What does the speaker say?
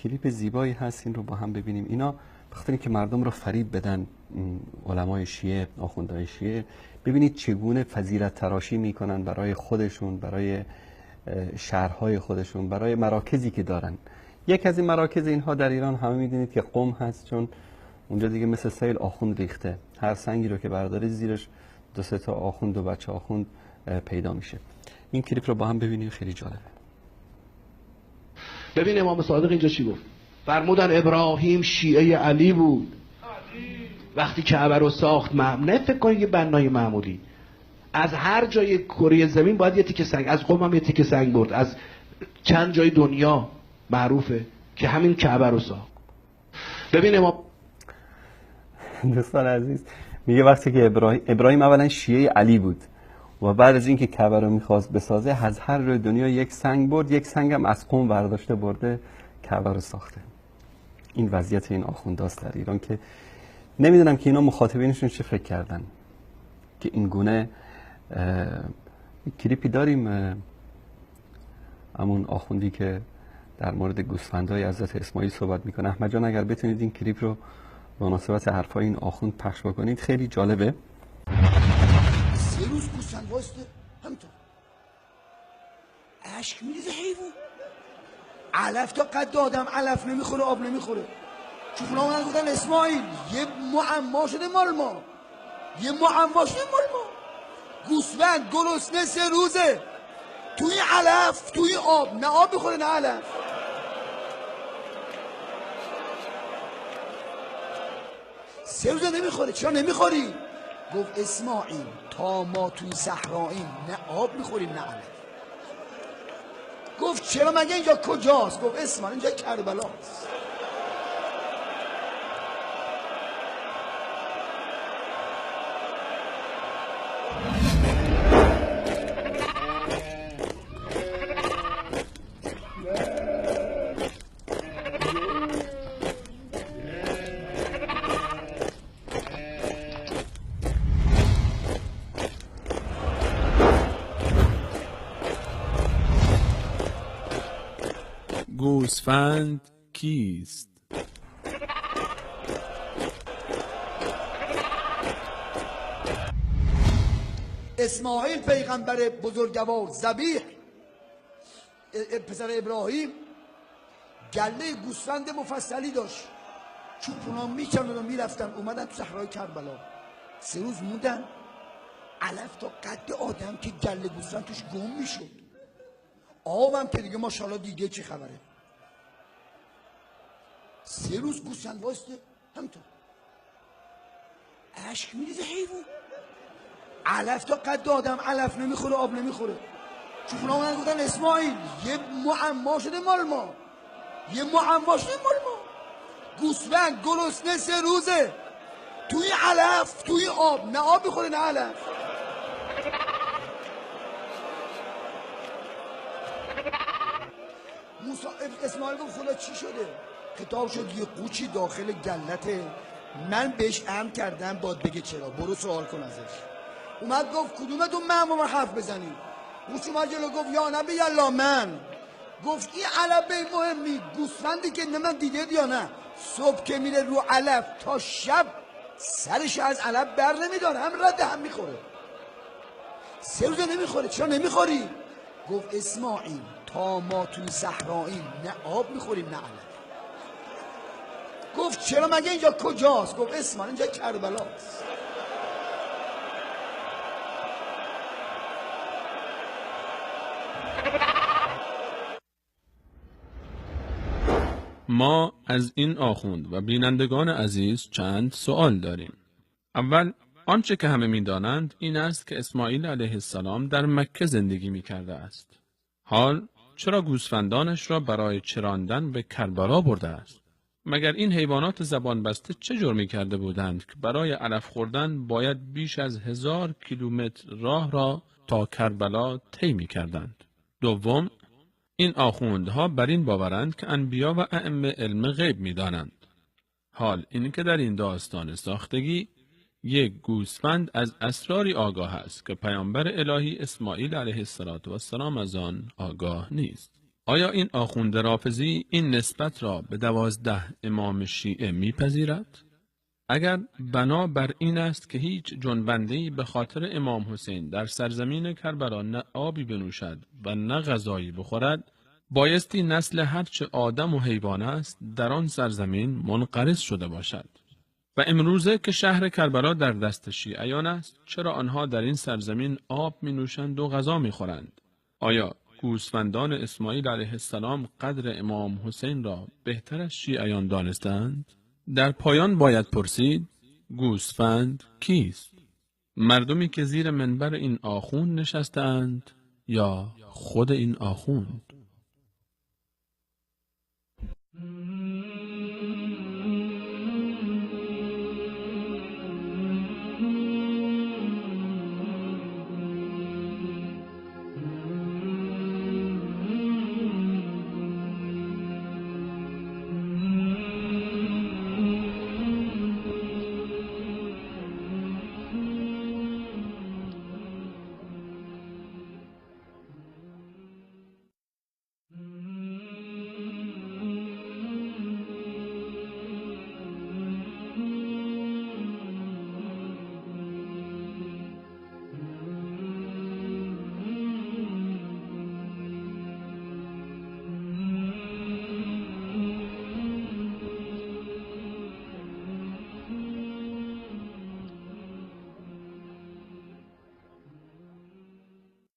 کلیپ زیبایی هست، این رو با هم ببینیم. اینا بخاطر اینکه مردم رو فریب بدن، علمای شیعه، آخوندهای شیعه، ببینید چگونه فضیلت تراشی میکنن برای خودشون، برای شهرهای خودشون، برای مراکزی که دارن. یک از این مراکز اینها در ایران همه میدونید که قم هست، چون اونجا دیگه مثل سیل آخوند ریخته، هر سنگی رو که برداری زیرش دو سه تا آخوند و بچه آخوند پیدا میشه. این کلیپ رو با هم ببینید، خیلی جالبه. ببین امام صادق اینجا چی گفت؟ فرمودن ابراهیم شیعه علی بود وقتی کعبه رو ساخت. نه فکر کنید یه بنای معمولی، از هر جای کره زمین باید یه تیکه سنگ، از قم هم یه تیکه سنگ برد، از چند جای دنیا معروفه که همین کعبه رو ساخت. ببین امام دوستان عزیز میگه وقتی که ابراهیم اولا شیعه علی بود و بعد از اینکه کعبه رو میخواست بسازه، از هر جای دنیا یک سنگ برد، یک سنگ هم از قم برداشته برده کعبه رو ساخته. این وضعیت این آخونداست در ایران که نمیدونم که اینا مخاطبینشون چه فکر کردن که این گونه. کلیپی داریم همون آخوندی که در مورد گوسفندهای حضرت اسماعیل صحبت میکنه. احمد جان اگر بتونید این کلیپ رو به مناسبت حرفای این آخوند پخش بکنید خیلی جالبه. 3 روز گوسفند واسطه همینطور اشک میریزه حیوان، علف تا قد آدم علف نمیخوره، آب نمیخوره. چون فلان گفتن اسماعیل یه معما شده مال ما، یه معما شده مال ما. گوسفند گرسنه 3 روزه توی علف توی آب، نه آب بخوره نه علف. سه روزه نمیخوره. چرا نمیخوری؟ گفت اسماعیل تا ما توی صحراییم نه آب میخوریم نه علف. گفت چرا مگه اینجا کجاست؟ گفت اسماعیل اینجا کربلاست. گوسفند کیست؟ اسماعیل پیغمبر بزرگوار ذبیح پسر ابراهیم گله گوسفند مفصلی داشت. چوپونا میکردن و میرفتن، اومدن تو صحرای کربلا 3 روز موندن. علف تا قد آدم که گله گوسفند توش گم میشد، آبم که دیگه ماشاءالله دیگه چی خبره. 3 روز گوسفند واسطه همینطور اشک میریزه حیوان، علف تا قد آدم علف نمیخوره، آب نمیخوره. چون فلان گفتن اسماعیل یه معما شده مال ما، یه معما شده مال ما. گوسفند گرسنه 3 روزه توی علف توی آب، نه آب بخوره نه علف. اسماعیل گفت خدا چی شده؟ خطاب شد یه قوچی داخل گلته، من بهش امر کردم باید بگه چرا، برو سوال کن ازش. اومد گفت کدومتون من با من حرف بزنی؟ قوچ اومد جلو گفت یا نبی الله من. گفت این علف مهمی، گوسفندی که نه من دیده یا نه صبح که میره رو علف تا شب سرش از علف بر نمیداره، هم رد هم میخوره. 3 روزه نمیخوره. چرا نمیخوری؟ گفت اسماعیل تا ما توی صحراییم نه آب میخوریم نه علف. گفت چرا مگه اینجا کجاست؟ گفت اسماعیل اینجا کربلاست. ما از این آخوند و بینندگان عزیز چند سوال داریم. اول، آنچه که همه می‌دانند این است که اسماعیل علیه السلام در مکه زندگی می‌کرده است. حال چرا گوسفندانش را برای چراندن به کربلا برده است؟ مگر این حیوانات زبان بسته چه جرمی کرده بودند که برای علف خوردن باید بیش از 1000 کیلومتر راه را تا کربلا طی می‌کردند؟ دوم، این آخوندها بر این باورند که انبیا و ائمه علم غیب می‌دانند. حال این که در این داستان ساختگی یک گوسفند از اسراری آگاه است که پیامبر الهی اسماعیل علیه السلام از آن آگاه نیست. آیا این آخوند رافضی این نسبت را به 12 امام شیعه میپذیرد؟ اگر بنا بر این است که هیچ جنبنده‌ای به خاطر امام حسین در سرزمین کربلا نه آبی بنوشد و نه غذایی بخورد، بایستی نسل هرچه آدم و حیوان است در آن سرزمین منقرض شده باشد. و امروزه که شهر کربلا در دست شیعیان است، چرا آنها در این سرزمین آب می نوشند و غذا می خورند؟ آیا گوسفندان اسماعیل علیه السلام قدر امام حسین را بهتر از شیعیان دانستند؟ در پایان باید پرسید گوسفند کیست؟ مردمی که زیر منبر این آخوند نشستند یا خود این آخوند؟